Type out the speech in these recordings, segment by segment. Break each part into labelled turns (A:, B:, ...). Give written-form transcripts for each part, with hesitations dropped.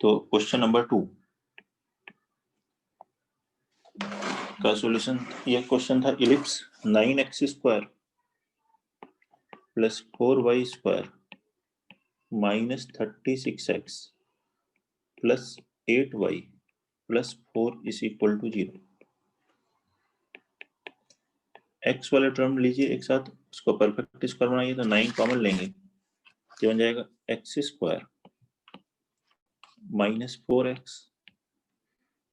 A: तो question number 2 का solution, ये क्वेश्चन था ellipse 9x² plus 4y² minus 36x plus 8y plus 4 is equal to 0। x वाले term लीजिए एक साथ, उसको परफेक्ट स्क्वायर बनाइए तो 9 कॉमन लेंगे, ये बन जाएगा x² माइनस 4x।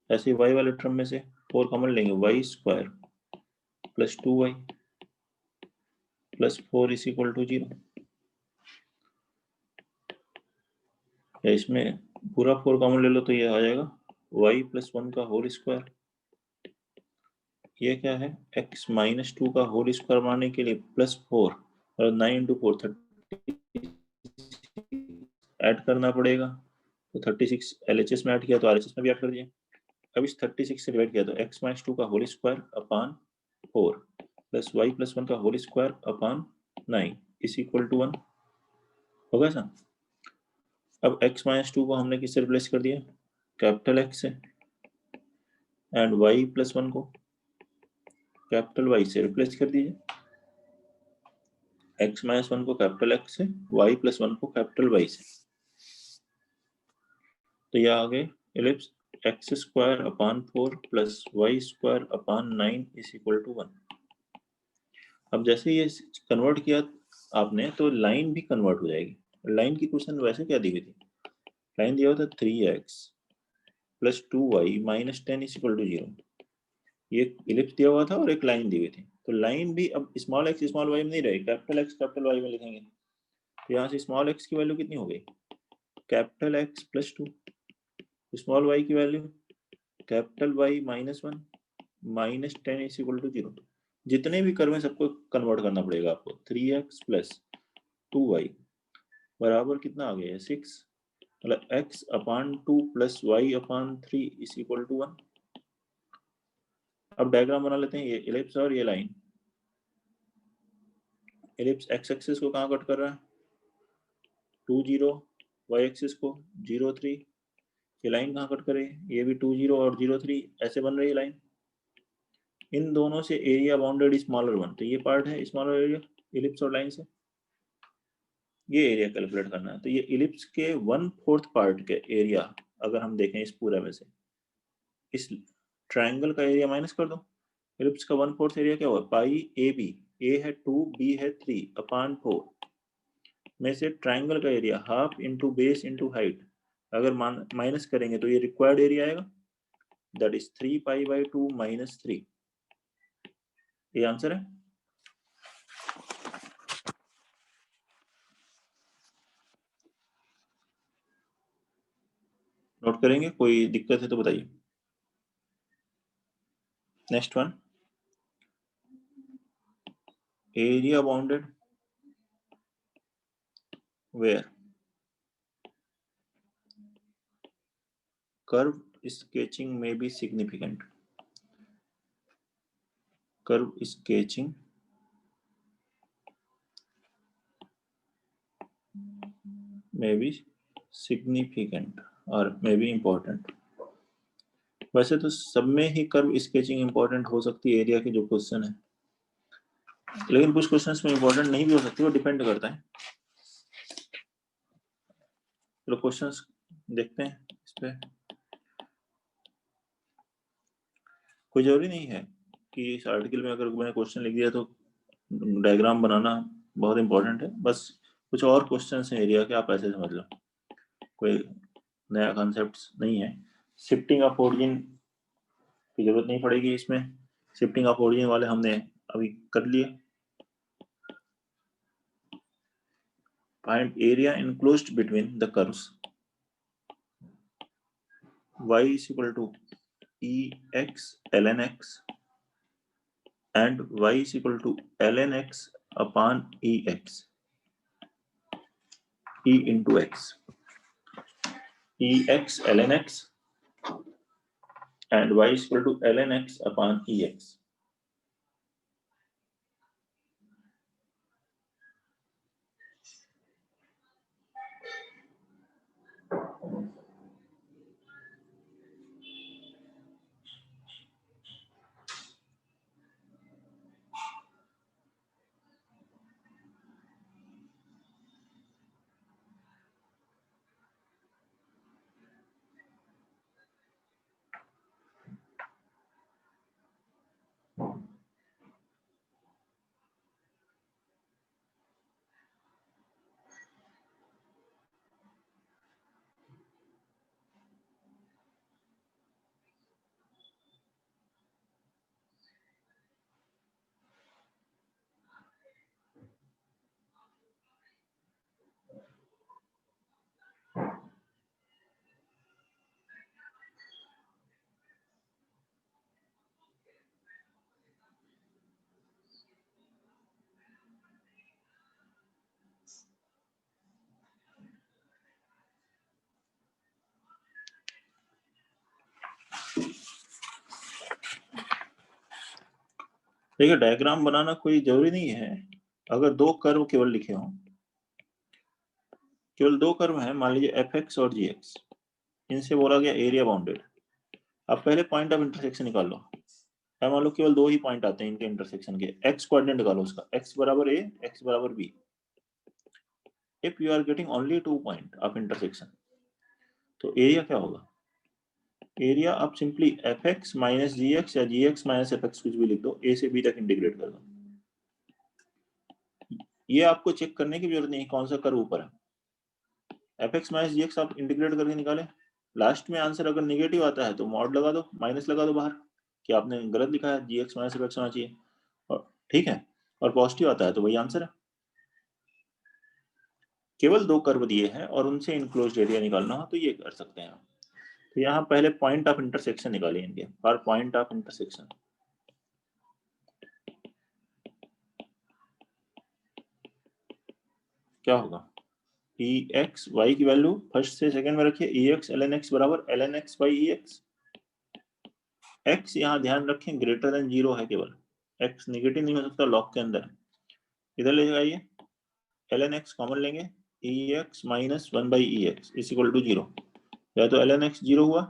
A: ऐसे y वाले टर्म में से 4 कॉमन लेंगे, y² plus 2y plus 4 is equal to 0। या इसमें पूरा 4 कॉमन ले लो तो ये आ जाएगा y प्लस 1 का होल स्क्वायर। ये क्या है, x माइनस 2 का होल स्क्वायर बनाने के लिए प्लस 4 और 9 इंटू 4 30 ऐड करना पड़ेगा, तो 36 LHS में ऐड किया तो RHS में भी ऐड कर दिया। अब इस 36 से डिवाइड किया तो x माइनस 2 का whole square upon 4 plus y plus 1 का whole square upon 9 is equal to 1 होगा ऐसा। अब x माइनस 2 को हमने किससे रिप्लेस कर दिया, कैपिटल X से, एंड y प्लस 1 को कैपिटल Y से रिप्लेस कर दीजिए। x माइनस 1 को कैपिटल X से, y प्लस 1 को कैपिटल Y से, तो यह आ गए ellipse x² upon 4 plus y² upon 9 is equal to 1। अब जैसे ये कन्वर्ट किया आपने तो लाइन भी कन्वर्ट हो जाएगी। लाइन की क्वेश्चन वैसे क्या दी हुई थी, लाइन दिया हुआ था 3x plus 2y minus 10 is equal to 0। ये इलिप्स दिया हुआ था और एक लाइन दी हुई थी, तो लाइन भी अब स्मॉल x स्मॉल y में नहीं रहेगी, कैपिटल X कैपिटल Y में लिखेंगे। तो यहाँ से स्मॉल x की वैल्यू कितनी हो गई, capital X plus 2, small y की value capital Y minus 1 minus 10 is equal to 0। जितने भी कर्व हैं सबको कन्वर्ट करना पड़ेगा आपको। 3x प्लस 2y बराबर कितना आ गया है 6, मतलब x upon 2 plus y upon 3 is equal to 1। अब डायग्राम बना लेते हैं, ये इलिप्स और ये लाइन। इलिप्स x एक्सिस को कहाँ कट कर रहा है, 2 0, y एक्सिस को 0 3। ये लाइन कहाँ कट करे, ये भी 2 0 और 0 3, ऐसे बन रही है लाइन। इन दोनों से एरिया बाउंडेड स्मॉलर वन, तो ये पार्ट है स्मॉलर एरिया इलिप्स और लाइन से, ये एरिया कैलकुलेट करना है। तो ये इलिप्स के 1/4 पार्ट के एरिया अगर हम देखें इस पूरे में से, इस ट्रायंगल का एरिया माइनस कर दो। इलिप्स का 1/4 एरिया क्या हुआ, पाई ए बी, ए है 2 बी है 3 अपान 4 में से ट्रायंगल का area half into base into height, अगर माइनस करेंगे तो ये रिक्वायर्ड एरिया आएगा, that is 3 pi by 2 minus 3। ये आंसर है। नोट करेंगे, कोई दिक्कत है तो बताइए। Next one, area bounded where curve sketching may be significant, curve sketching may be significant or may be important। वैसे तो सब में ही कर्व स्केचिंग इंपॉर्टेंट हो सकती है एरिया के जो क्वेश्चन है, लेकिन कुछ क्वेश्चंस में इंपॉर्टेंट नहीं भी हो सकती, वो डिपेंड करता है। चलो क्वेश्चंस देखते हैं इस पे। कोई जरूरी नहीं है कि इस आर्टिकल में अगर मैंने क्वेश्चन लिख दिया तो डायग्राम बनाना बहुत इंपॉर्टेंट है, बस कुछ और क्वेश्चंस हैं एरिया के, आप ऐसे समझ लो, कोई नया कॉन्सेप्ट नहीं है। शिफ्टिंग ऑफ ओरिजिन की जरूरत नहीं पड़ेगी इसमें, शिफ्टिंग ऑफ ओरिजिन वाले हमने अभी कर लिए। Find area enclosed between the curves y is equal to ex ln x and y is equal to ln x upon ex, e into x, ex ln x and y is equal to ln x upon ex। देखिए diagram बनाना कोई जरूरी नहीं है। अगर दो curve केवल लिखे हों, केवल दो कर्व हैं, मान लीजिए एफ एक्स और जी एक्स, इनसे बोला गया एरिया बाउंडेड। अब पहले पॉइंट ऑफ इंटरसेक्शन निकाल लो। है मान लो केवल दो ही पॉइंट आते हैं इनके इंटरसेक्शन के, एक्स कोऑर्डिनेट निकालो उसका, एक्स बराबर ए, एक्स बराबर b. If you are getting only 2 point of intersection, तो एरिया क्या होगा? एरिया आप simply f x minus g x या g x minus f x कुछ भी लिख दो, ए से बी तक इंटीग्रेट कर दो। ये आपको चेक करने की जरूरत नहीं कौन सा कर्व ऊपर है। F x minus g x आप इंटीग्रेट करके निकाले, लास्ट में आंसर अगर निगेटिव आता है तो मॉड लगा दो, माइनस लगा दो बाहर कि आपने गलत लिखा है, जी एक्स माइनस एफ एक्स होना चाहिए, और ठीक है। और पॉजिटिव आता है तो वही आंसर है। केवल दो कर्व दिए हैं और उनसे इनक्लोज्ड एरिया निकालना हो तो ये कर सकते हैं। तो यहाँ पहले पॉइंट ऑफ इंटरसेक्शन निकालिए इनके, और पॉइंट ऑफ इंटरसेक्शन क्या होगा? ई एक्स वाई की वैल्यू फर्स्ट से सेकंड में रखिए, e x l n x बराबर l n x by e x. X यहाँ ध्यान रखें ग्रेटर देन जीरो है केवल, एक्स निगेटिव नहीं हो सकता लॉग के अंदर। इधर ले जाइए, एल एन एक्स कॉमन लेंगे, e x minus one by e x is equal to zero. या तो एल एन एक्स जीरो हुआ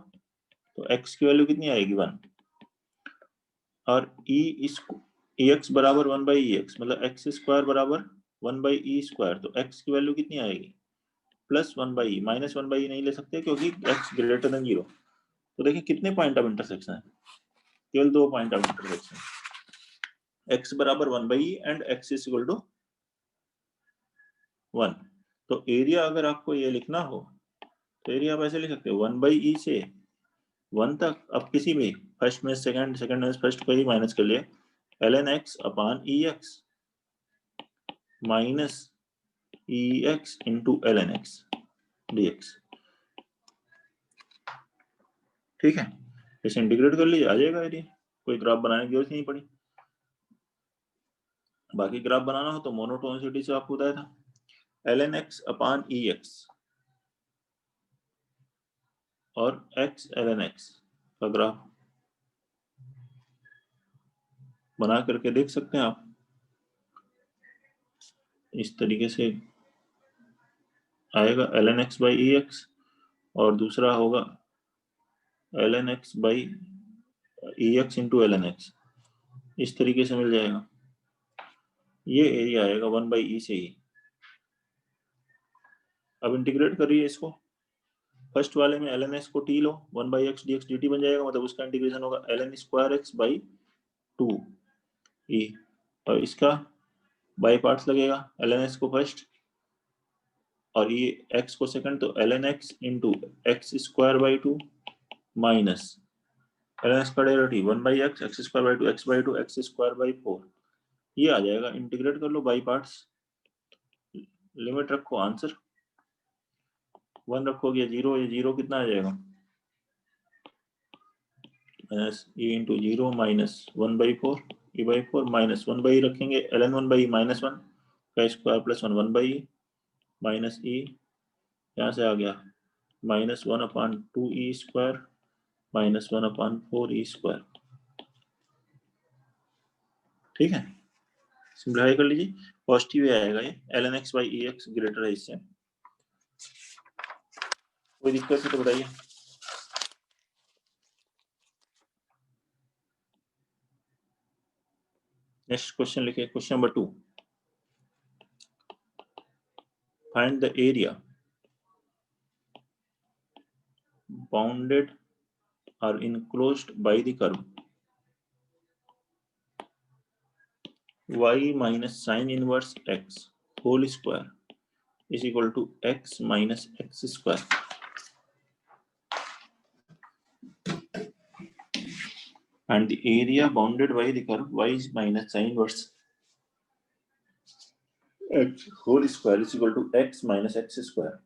A: तो एक्स की वैल्यू कितनी आएगी? वन। और ई एक्स बराबर वन बाई ई एक्स, मतलब एक्स स्क्वायर बराबर वन बाई ई स्क्वायर, तो एक्स की वैल्यू कितनी आएगी? Plus one by e. Minus one by e नहीं ले सकते क्योंकि एक्स ग्रेटर देन जीरो। तो देखिए कितने पॉइंट ऑफ इंटरसेक्शन है? केवल दो पॉइंट ऑफ इंटरसेक्शन, एक्स बराबर one by e and x is equal to one. तो एरिया अगर आपको ये लिखना हो तो एरिया आप ऐसे लिख सकते हो, वन बाई ई से वन तक, अब किसी भी फर्स्ट में सेकंड, सेकंड में फर्स्ट को ही माइनस कर लिए, l n x upon e x minus e x into l n x d x. ठीक है, इसे इंटीग्रेट कर लीजिए, आ जाएगा एरिया। कोई ग्राफ बनाने की जरूरत नहीं पड़ी। बाकी ग्राफ बनाना हो तो मोनोटोनिसिटी से आपको बताया था, L n x upon e x और एक्स एल एन एक्स का ग्राफ बना करके देख सकते हैं आप। इस तरीके से आएगा l n x by e x, और दूसरा होगा l n x by e x into l n x, इस तरीके से मिल जाएगा। ये एरिया आएगा वन बाई ई से ही। अब इंटीग्रेट करिए इसको, फर्स्ट वाले में एल एन एक्स को टी लो, one by x d x d t बन जाएगा, मतलब उसका इंटीग्रेशन होगा l n square x by two e, और इसका बाई पार्ट्स लगेगा, एल एन एक्स को फर्स्ट और ये एक्स को सेकंड, तो l n x into x square by two minus l n x का derivative one by x, x square by two, x by two, x square by four, ये आ जाएगा। Integrate कर लो बाई पार्ट्स, लिमिट रखो, answer one रखोगे zero, ये zero कितना आ जाएगा? Minus e into zero minus one by four, e by four minus one by रखेंगे, l n one by minus one का square plus one, one by minus e, यहाँ से आ गया minus one upon two e square minus one upon four e square. ठीक है, simplify कर लीजिए, पॉजिटिव ही आएगा ये, l n x by e x greater है इससे। कोई दिक्कत है तो बताइए। नेक्स्ट क्वेश्चन लिखिए, question number 2, find the area bounded or enclosed by the curve y minus sin inverse x whole square is equal to x minus x square, and the area bounded by the curve y minus sin inverse x whole square is equal to x minus x square।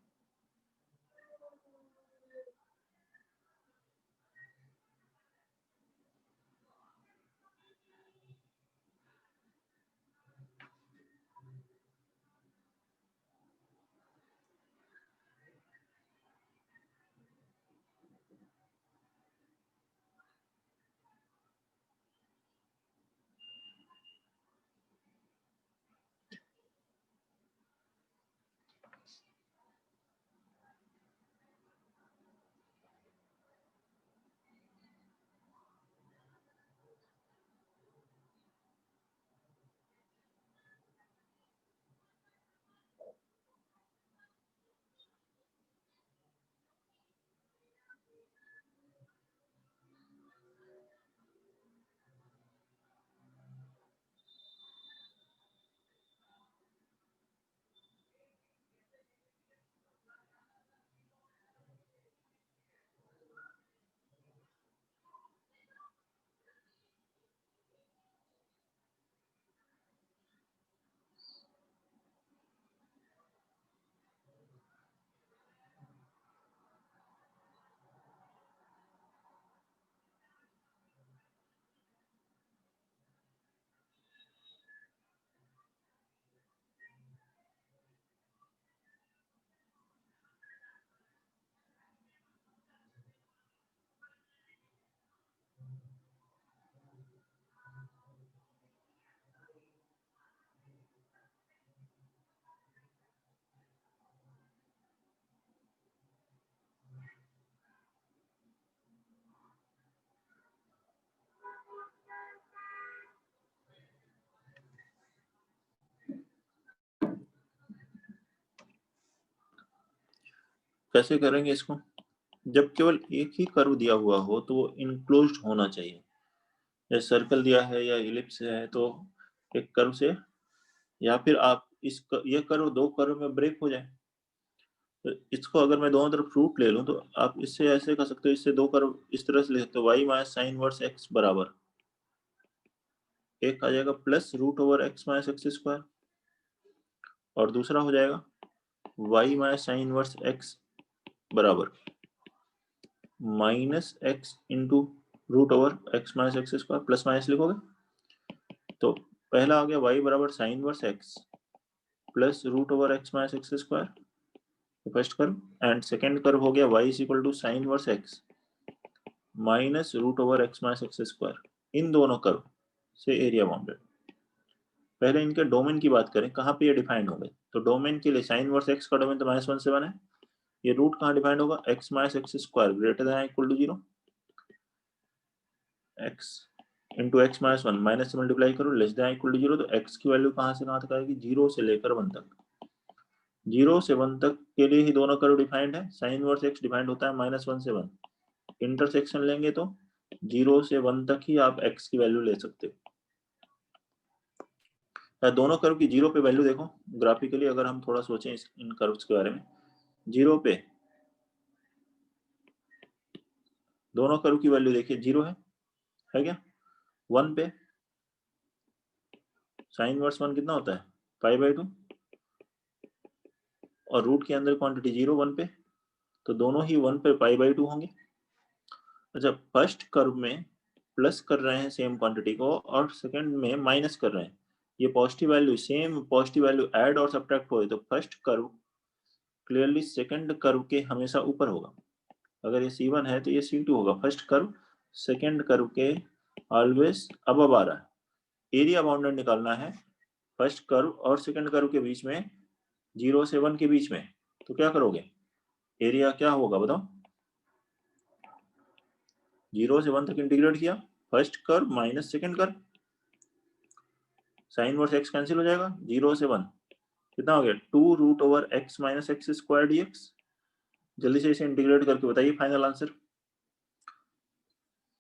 A: कैसे करेंगे इसको? जब केवल एक ही curve दिया हुआ हो तो वो इनक्लोज्ड होना चाहिए। जैसे सर्कल दिया है या इलिप्स है तो एक कर्व से, या फिर आप ये कर्व दो कर्व में ब्रेक हो जाए। तो इसको अगर मैं दोनों तरफ रूट ले लूं तो आप इससे ऐसे कर सकते हो, इससे दो कर्व इस तरह से ले सकते हो, y minus sine inverse x बराबर एक आ जाएगा plus root over x minus x square, और दूसरा हो जाएगा y minus sine inverse x बराबर minus x into root over x minus x square, plus minus लिखोगे तो पहला आ गया वाई बराबर sine inverse x plus root over x minus x square first curve, and second curve हो गया y is equal to sign inverse x minus root over x minus x square. इन दोनों कर्व से area bounded. पहले इनके domain की बात करें, कहाँ पे ये डिफाइंड होंगे, तो डोमेन के लिए साइन इनवर्स एक्स का डोमेन तो -1 से 1 है। ये रूट कहाँ डिफाइंड होगा, x minus x square greater than equal to 0, x into x minus 1 minus से मल्टीप्लाई करो लेस देन इक्वल टू 0, तो एक्स की वैल्यू कहाँ से कहाँ तक आएगी, 0 से लेकर 1 तक। 0 से 1 तक के लिए ही दोनों कर्व डिफाइंड है। साइन इनवर्स एक्स डिफाइंड होता है -1 से 1, इंटरसेक्शन लेंगे तो 0 से 1 तक ही आप एक्स की वैल्यू ले सकते हो। दोनों कर्व की 0 पे वैल्यू देखो ग्राफिकली, अगर हम थोड़ा सोचें इन कर्व्स के बारे में, 0 पे दोनों कर्व की वैल्यू देखिए 0 है क्या? 1 पे साइन इनवर्स 1 कितना होता है, पाई/2, और रूट के अंदर क्वांटिटी 0 1 पे, तो दोनों ही 1 पे पाई/2 होंगे। अच्छा, फर्स्ट कर्व में प्लस कर रहे हैं सेम क्वांटिटी को, और सेकंड में माइनस कर रहे हैं। ये positive value, same positive value add और सब्ट्रैक्ट हो तो first curve clearly second curve के हमेशा ऊपर होगा। अगर ये C1 है तो ये C2 होगा। फर्स्ट कर्व सेकंड कर्व के ऑलवेज अबव आ रहा है। एरिया बाउंडेड निकालना है फर्स्ट कर्व और सेकंड कर्व के बीच में, 0 से 1 के बीच में, तो क्या करोगे, एरिया क्या होगा बताओ? 0 से 1 तक इंटीग्रेट किया, first curve minus second curve, sine inverse x cancel हो जाएगा, 0 से 1 कितना हो गया, 2 root over x minus x square dx। जल्दी से इसे इंटीग्रेट करके बताइए फाइनल आंसर।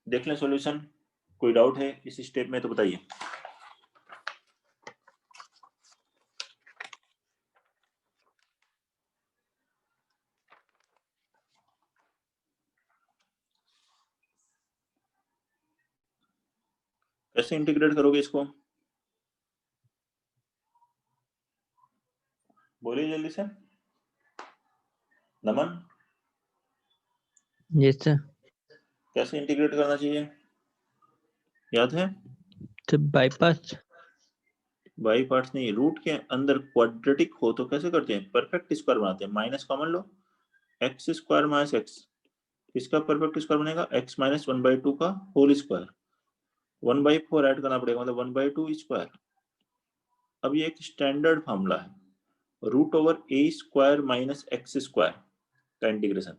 A: देख लें सॉल्यूशन, कोई डाउट है इस स्टेप में तो बताइए। कैसे इंटीग्रेट करोगे इसको, बोलिए जल्दी से। नमन,
B: यस सर।
A: कैसे इंटीग्रेट करना चाहिए, याद है?
B: तो बाईपास।
A: बाई पार्ट्स नहीं, रूट के अंदर क्वाड्रेटिक हो तो कैसे करते हैं, परफेक्ट स्क्वायर बनाते हैं। माइनस कॉमन लो, एक्स स्क्वायर माइनस एक्स, किसका परफेक्ट स्क्वायर बनेगा, एक्स माइनस 1/2 का होल स्क्वायर, 1/4 ऐड करना पड़ेगा, मतलब 1/2 स्क्वायर। अब ये एक स्टैंडर्ड फॉर्मूला है, root over a square minus x square का integration.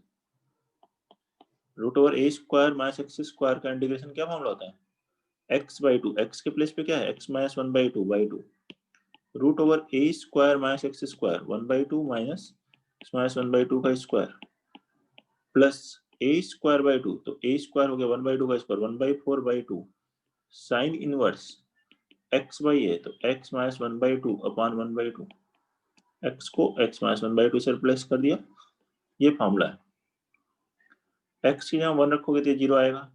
A: Root over a square minus x square का इंटीग्रेशन क्या फॉर्मूला होता है, x/2, एक्स के प्लेस पे क्या है, x minus 1/2 root over a square minus x square 1/2 minus minus 1/2 का square plus a square by 2, तो ए स्क्वायर हो गया 1/2 का square 1/4/2 sine inverse x by a, तो x माइनस 1/2 अपॉन 1/2, x को x माइनस 1/2 से रिप्लेस कर दिया। ये फॉर्मूला है। x की जगह 1 रखोगे तो ये 0 आएगा,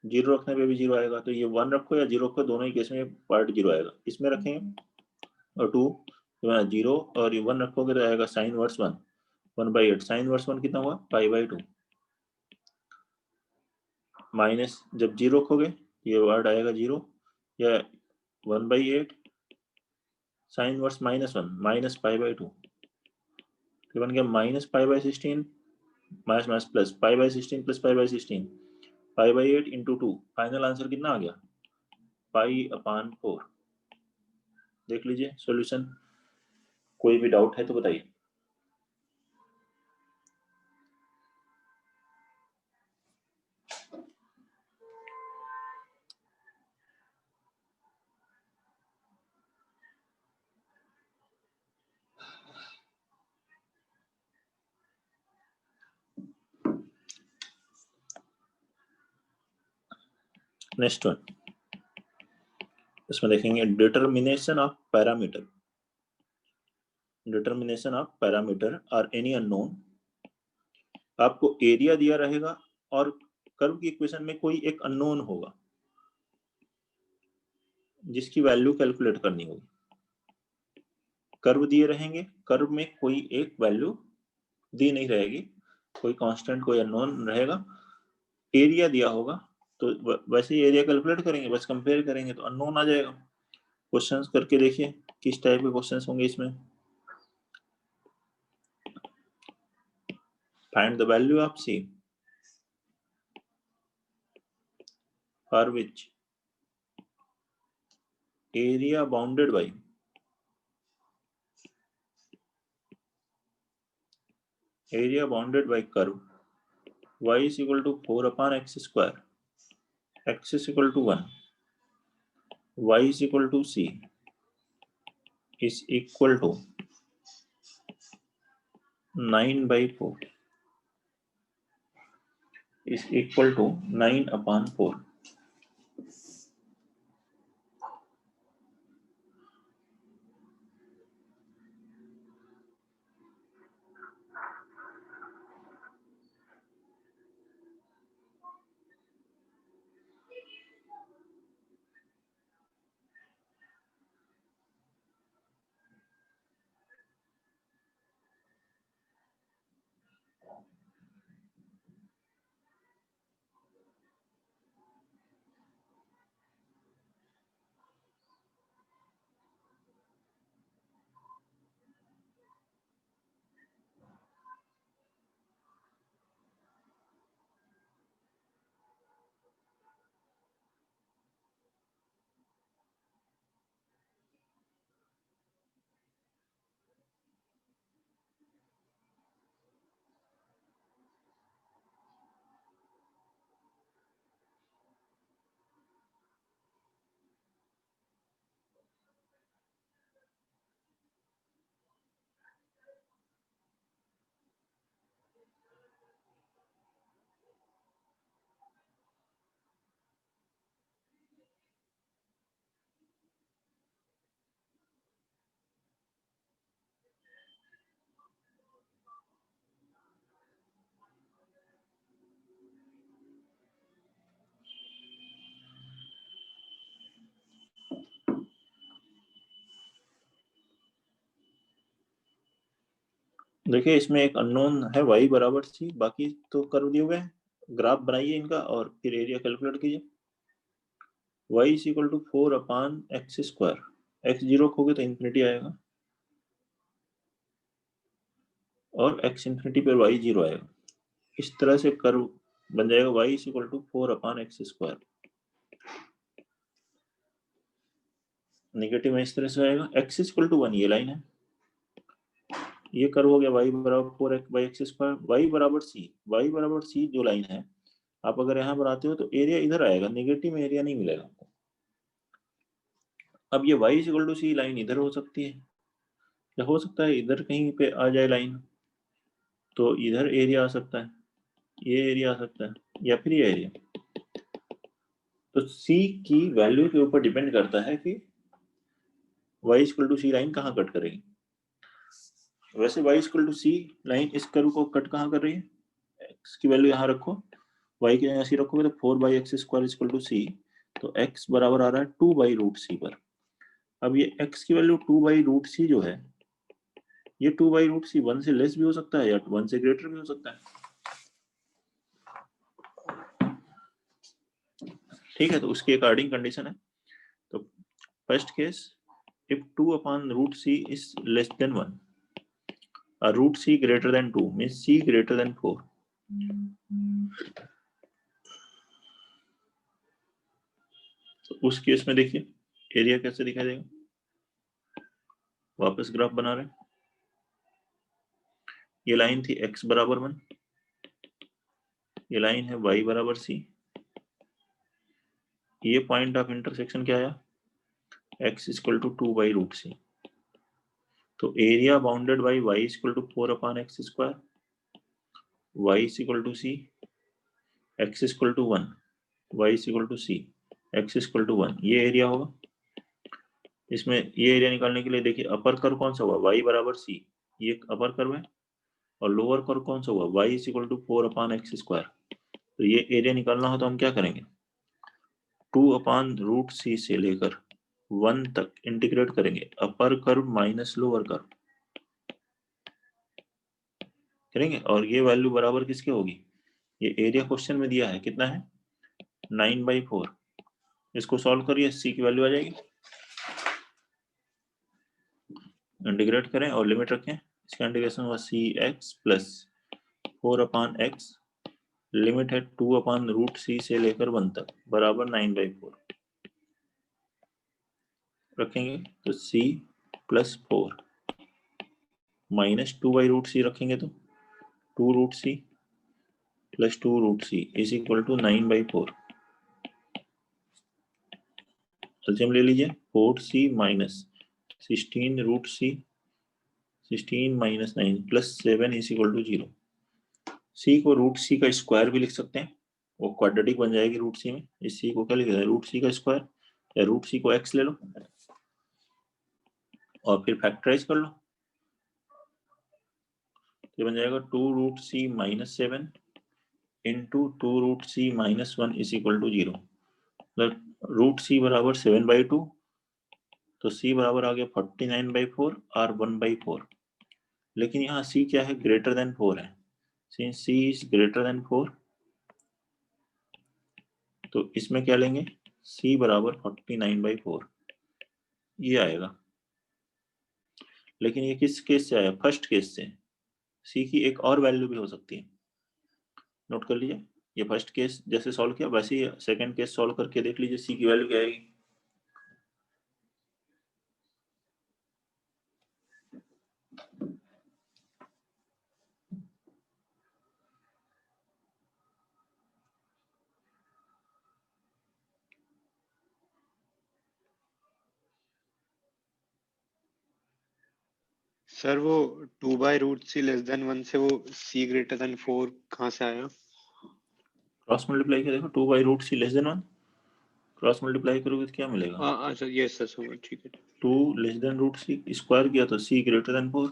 A: 0 रखने पे भी 0 आएगा, तो ये 1 रखो या 0 रखो, दोनों ही केस में पार्ट 0 आएगा। इसमें रखेंगे और 2 0, और ये 1 रखोगे तो आएगा साइन वर्स 1/8, साइन वर्स 1 कितना हुआ, पाई/2 माइनस, जब 0 रखोगे ये वर्ड आएगा 0, या 1/8 साइन वर्स -1 माइनस पाई/2, तो बन गया -π/16 minus minus plus π/16 plus π/16 π/8 into 2। Final answer कितना आ गया, π/4। देख लीजिए सॉल्यूशन, कोई भी डाउट है तो बताइए। नेक्स्ट वन, इसमें देखेंगे determination of parameter. Determination of parameter are any unknown. आपको एरिया दिया रहेगा और कर्व की इक्वेशन में कोई एक अननोन होगा जिसकी वैल्यू कैलकुलेट करनी होगी। कर्व दिए रहेंगे, कर्व में कोई एक वैल्यू दी नहीं रहेगी, कोई कांस्टेंट कोई अननोन रहेगा। एरिया दिया होगा तो वैसे ही एरिया कैलकुलेट करेंगे, बस कंपेयर करेंगे तो अननोन आ जाएगा। क्वेश्चंस करके देखिए किस टाइप के क्वेश्चंस होंगे इसमें। Find the value of C for which area bounded by curve y is equal to 4 upon x square, x is equal to 1, y is equal to C is equal to 9 by 4 is equal to 9 upon 4। देखिए इसमें एक unknown है y बराबर C, बाकी तो curve दिए हुए हैं। ग्राफ बनाइए इनका और फिर एरिया कैलकुलेट कीजिए। y is equal to 4 upon x square, x zero खोगे तो इंफिनिटी आएगा और x इंफिनिटी पर y जीरो आएगा। इस तरह से कर्व बन जाएगा y is equal to 4 upon x square। Negative में इस तरह से आएगा, x is equal to 1 ये लाइन है, ये कर्व हो गया y बराबर 4x by x square, y बराबर c जो लाइन है, आप अगर यहाँ बनाते हो तो एरिया इधर आएगा, नेगेटिव में एरिया नहीं मिलेगा आपको। अब ये y equal to c line इधर हो सकती है या हो सकता है इधर कहीं पे आ जाए लाइन, तो इधर एरिया आ सकता है, ये एरिया आ सकता है या फिर ये एरिया। तो c की वैल्यू के ऊपर डिपेंड करता है कि y equal to c line कहाँ कट करेगी। वैसे y equal to c line इस कर्व को कट कहाँ कर रही है, x की वैल्यू यहाँ रखो, y की जगह c रखोगे तो 4 by x square equal to c, तो x बराबर आ रहा है 2 by रूट c पर। अब ये x की वैल्यू 2 by रूट c जो है, ये 2 by रूट c 1 से लेस भी हो सकता है या 1 से ग्रेटर भी हो सकता है। ठीक है, तो उसके अकॉर्डिंग कंडीशन है। तो first case, if 2 upon root c is less than 1 or root c greater than 2 means c greater than 4। तो उस केस में देखिए एरिया कैसे दिखाई देगा। वापस ग्राफ बना रहे हैं, ये लाइन थी x बराबर 1, ये लाइन है y बराबर c, ये पॉइंट ऑफ इंटरसेक्शन क्या आया, x equal to 2 by root c। तो area bounded by y equal to 4 upon x square, y equal to c, x equal to 1, y equal to c। x equal to 1, ये area होगा। इसमें ये area निकालने के लिए देखिए upper curve कौन सा हुआ, y बराबर c, ये अपर कर्व है, और लोअर कर्व कौन सा हुआ, y is equal to 4/x²। तो ये एरिया निकालना हो तो हम क्या करेंगे, 2/√c से लेकर 1 तक इंटीग्रेट करेंगे, upper curve minus lower curve करेंगे, और ये वैल्यू बराबर किसके होगी, ये एरिया क्वेश्चन में दिया है कितना है, 9/4। इसको सॉल्व करिए, c की वैल्यू आ जाएगी, इंटीग्रेट करें और लिमिट रखें, इसका इंटीग्रेशन हुआ cx प्लस 4/x, लिमिट है 2/√c से लेकर 1 तक बराबर 9/4 रखेंगे, तो c प्लस 4 माइनस 2/√c रखेंगे तो 2√c plus 2√c is equal to 9/4। LCM ले लीजिए, 4c minus 16√c, 16 minus 9 plus 7 is equal to 0। c को √c का स्क्वायर भी लिख सकते हैं, वो क्वाड्रेटिक बन जाएगी √c में। इस c को क्या लिखा है, √c का स्क्वायर, या √c को x ले लो और फिर फैक्टराइज कर लो, ये बन जाएगा 2√c minus 7 into 2√c minus 1 is equal to 0। √c बराबर 7/2, तो c बराबर आ गया 49/4 और 1/4। लेकिन यहाँ c क्या है, ग्रेटर देन 4 है, since c is greater than 4, तो इसमें क्या लेंगे, c बराबर 49/4 ये आएगा। लेकिन ये किस केस से आया, फर्स्ट केस से, c की एक और वैल्यू भी हो सकती है, नोट कर लीजिए। ये फर्स्ट केस जैसे सॉल्व किया वैसे ही सेकंड केस सॉल्व करके देख लीजिए c की वैल्यू क्या आएगी।
C: सर वो 2/√c लेस देन 1 से वो c ग्रेटर देन 4 कहाँ से आया?
A: क्रॉस मल्टीप्लाई किया देखो, 2/√c less than 1, cross multiply करोगे तो क्या मिलेगा,
C: अच्छा ये सर समझ, ठीक है।
A: 2 लेस देन √c, स्क्वायर किया तो c ग्रेटर देन 4।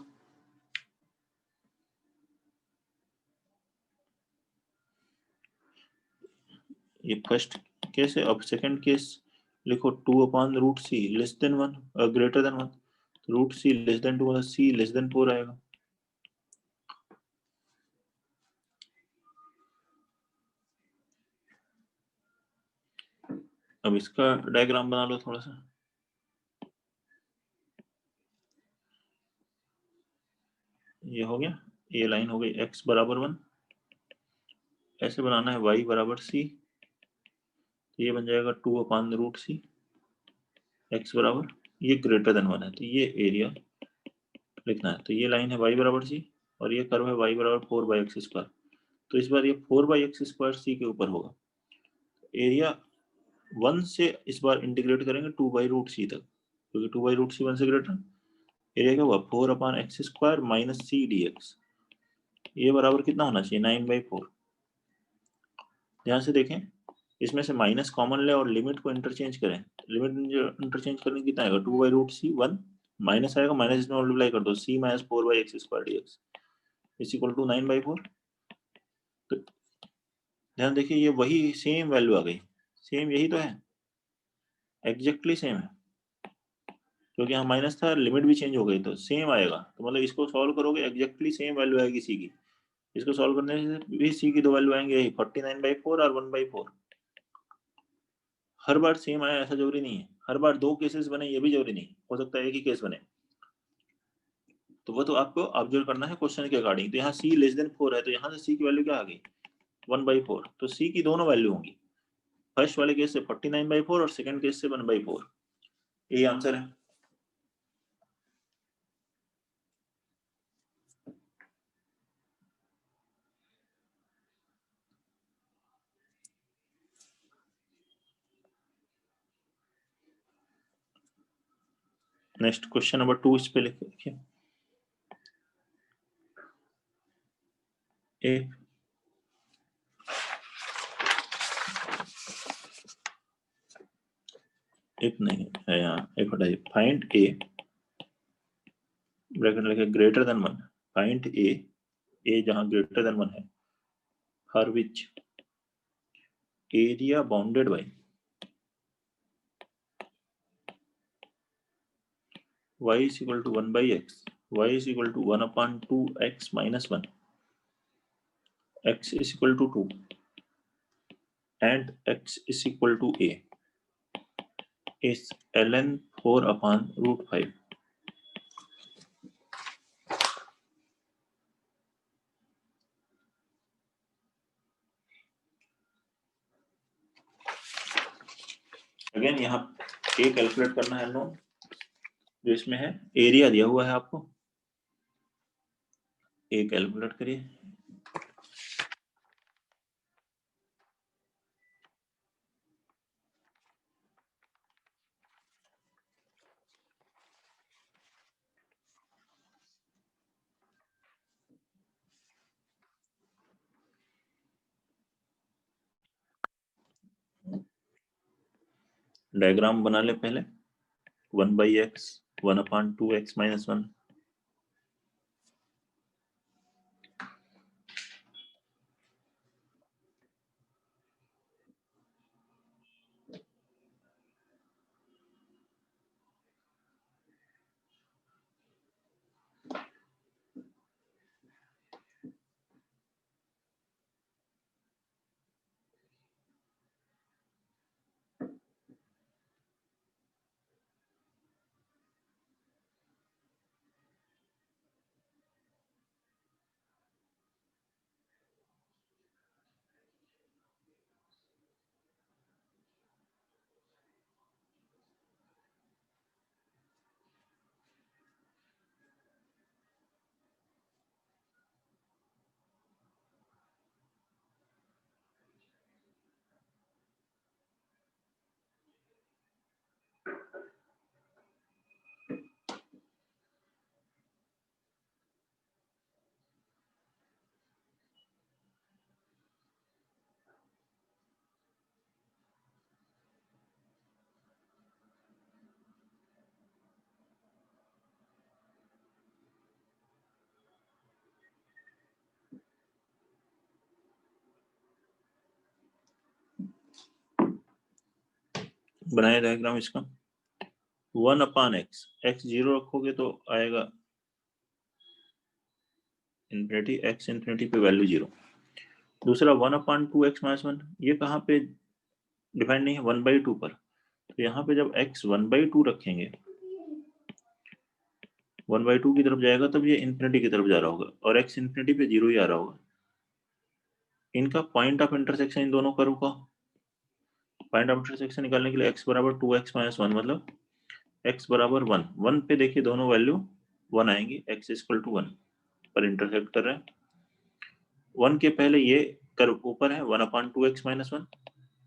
A: ये फर्स्ट केस है। अब सेकंड केस लिखो, 2/√c less than 1 greater than 1, √c less than 2 मतलब c लेस देन 4 आएगा। अब इसका डायग्राम बना लो थोड़ा सा, ये हो गया, ये लाइन हो गई x बराबर 1, ऐसे बनाना है y बराबर c, तो ये बन जाएगा 2/√c, x बराबर, ये ग्रेटर देन 1 है तो ये एरिया लिखना है, तो ये लाइन है y बराबर c और ये कर्व है y बराबर 4/x²। तो इस बार ये 4/x² c के ऊपर होगा, एरिया 1 से इस बार इंटीग्रेट करेंगे 2/√c तक, क्योंकि 2/√c 1 से ग्रेटर, एरिया क्या हुआ 4/x² माइनस c dx, ये बराबर कितना होना चाहिए 9/4। ध्यान से देखें, इसमें से माइनस कॉमन ले और लिमिट को इंटरचेंज करें, लिमिट इंटरचेंज करने कितना आएगा, 2/√c 1 माइनस आएगा, माइनस इसमें मल्टीप्लाई कर दो, c minus 4/x² dx is equal to 9/4। तो ध्यान देखिए, ये वही सेम वैल्यू आ गई, सेम यही तो है, एग्जैक्टली सेम है, क्योंकि यहाँ माइनस था, लिमिट भी चेंज हो गई तो सेम आएगा। तो मतलब इसको सॉल्व करोगे एग्जैक्टली सेम वैल्यू आएगी सी की, इसको सॉल्व करने से भी सी की दो वैल्यू आएंगे, यही 49/4 और 1/4। हर बार सेम आया ऐसा जरूरी नहीं है, हर बार दो केसेस बने ये भी जरूरी नहीं, हो सकता है एक ही केस बने, तो वो तो आपको ऑब्जर्व करना है क्वेश्चन के अकॉर्डिंग। तो यहाँ c लेस देन 4 है, तो यहाँ से c की वैल्यू क्या आ गई 1/4, तो c की दोनों वैल्यू होंगी, फर्स्ट वाले केस से 49/4 और सेकंड केस से 1/4, यही आंसर है। नेक्स्ट क्वेश्चन नंबर 2 इस पे लिखिए, एक इफ नहीं है यहाँ, इफ हटाइए, फाइंड ए, ब्रैकेट लिखे ग्रेटर देन 1, फाइंड ए जहाँ ग्रेटर देन 1 है, for which area bounded by y is equal to 1 by x, y is equal to 1 upon 2x minus 1, x is equal to 2 and x is equal to a is ln 4 upon root 5. Again यहाँ a calculate करना है known, जो इसमें है area दिया हुआ है आपको, a कैलकुलेट करिए। डायग्राम बना ले पहले, 1 by x, 1 upon 2x minus 1, बनाए डायग्राम इसका। 1 upon x, x 0 रखोगे तो आएगा इन्फिनिटी, x इन्फिनिटी पे वैल्यू 0। दूसरा 1 upon 2x minus 1, ये कहाँ पे डिफाइंड नहीं है, 1/2 पर, तो यहाँ पे जब x 1/2 रखेंगे, 1/2 की तरफ जाएगा तब ये इन्फिनिटी की तरफ जा रहा होगा, और x इन्फिनिटी पे 0 ही आ रहा होगा। इनका पॉइंट ऑफ इंटरसेक्शन, इन दोनों कर्व का पॉइंट ऑफ इंटरसेक्शन निकालने के लिए x बराबर 2x minus 1, मतलब x बराबर 1, 1 पे देखिए दोनों वैल्यू 1 आएंगी, x इक्वल टू 1 पर इंटरसेक्ट कर रहे हैं। 1 के पहले ये कर्व ऊपर है, 1 upon 2x minus 1,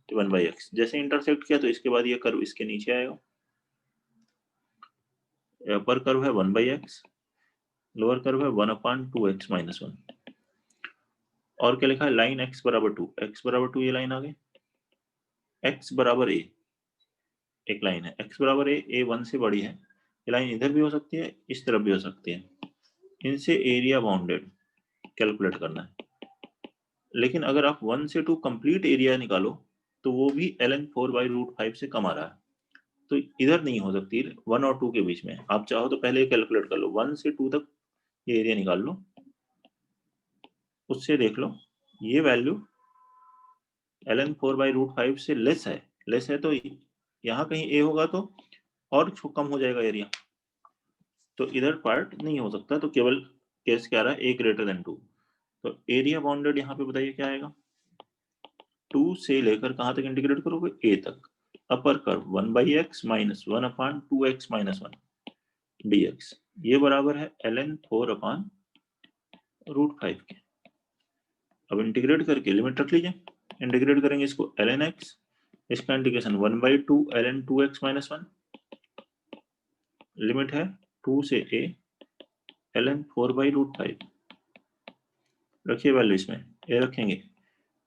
A: 1/x, जैसे इंटरसेक्ट किया तो इसके बाद ये कर्व इसके नीचे आएगा, अपर कर्व है 1/x, लोअर कर्व है 1 upon 2x minus 1, और क्या लिखा है, लाइन x बराबर 2, x बराबर 2 ये लाइन आ गई, x बराबर a एक लाइन है, x बराबर a 1 से बड़ी है, ये लाइन इधर भी हो सकती है, इस तरफ भी हो सकती है, इनसे एरिया बाउंडेड कैलकुलेट करना है। लेकिन अगर आप 1 से 2 कंप्लीट एरिया निकालो तो वो भी ln 4/√5 से कम आ रहा है, तो इधर नहीं हो सकती 1 और 2 के बीच में। आप चाहो तो पहले कैलकुलेट कर लो, 1 से 2 तक ये एरिया निकाल लो, उससे देख लो ये वैल्यू ln 4/√5 से लेस है तो यहाँ कहीं a होगा तो और कम हो जाएगा एरिया, तो इधर पार्ट नहीं हो सकता, तो केवल केस क्या आ रहा है, a ग्रेटर देन 2, तो एरिया बाउंडेड यहाँ पे बताइए क्या आएगा, 2 से लेकर कहाँ तक इंटीग्रेट करोगे, a तक, upper curve 1/x minus 1 upon 2x minus 1 dx, ये बराबर है ln 4/√5 के। अब इंटीग्रेट करके लिमिट रख लीजिए, इंटीग्रेट करेंगे इसको ln x, इसका integration 1/2 ln 2x minus 1, limit है 2 से a ln 4/√5, रखिए वैल्यू इसमें a रखेंगे,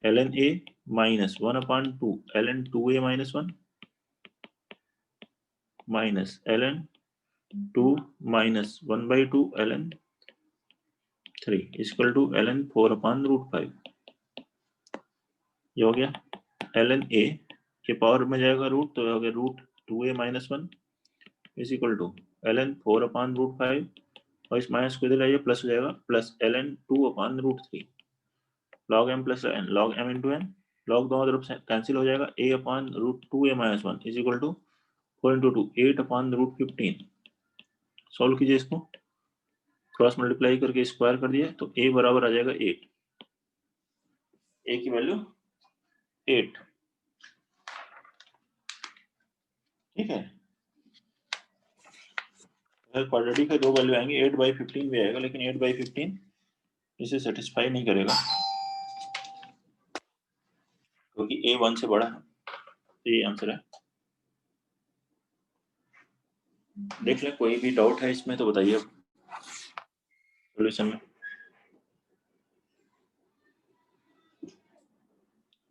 A: ln a minus 1 upon 2 ln 2a minus 1 minus ln 2 minus 1/2 ln 3 equal to ln 4/√5। ये हो गया। ln a के पावर में जाएगा रूट, तो हो गया √2a minus 1 is equal to ln 4/√5 और इस माइनस को इधर लाइए प्लस हो जाएगा plus ln 2/√3 log m plus n log m into n log दोनों तरफ से कैंसिल हो जाएगा a/√2a minus 1 is equal to 4 into 2 8/√15। Solve कीजिए इसको, क्रॉस मल्टीप्लाई करके स्क्वायर कर दिया तो a बराबर आ जाएगा 8, a की वैल्यू 8। ठीक है, क्वाड्रेटिक का 2 वैल्यू आएंगे, 8/15 भी आएगा, लेकिन 8/15 इसे सेटिस्फाई नहीं करेगा क्योंकि a 1 से बड़ा है। तो ये आंसर है। देख ले, कोई भी डाउट है इसमें तो बताइए सॉल्यूशन में।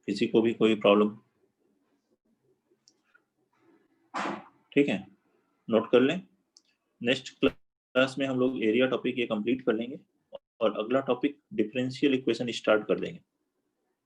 A: किसी को भी कोई प्रॉब्लम? ठीक है, नोट कर लें। नेक्स्ट क्लास में हम लोग एरिया टॉपिक ये कंप्लीट कर लेंगे और अगला टॉपिक डिफरेंशियल इक्वेशन स्टार्ट कर देंगे।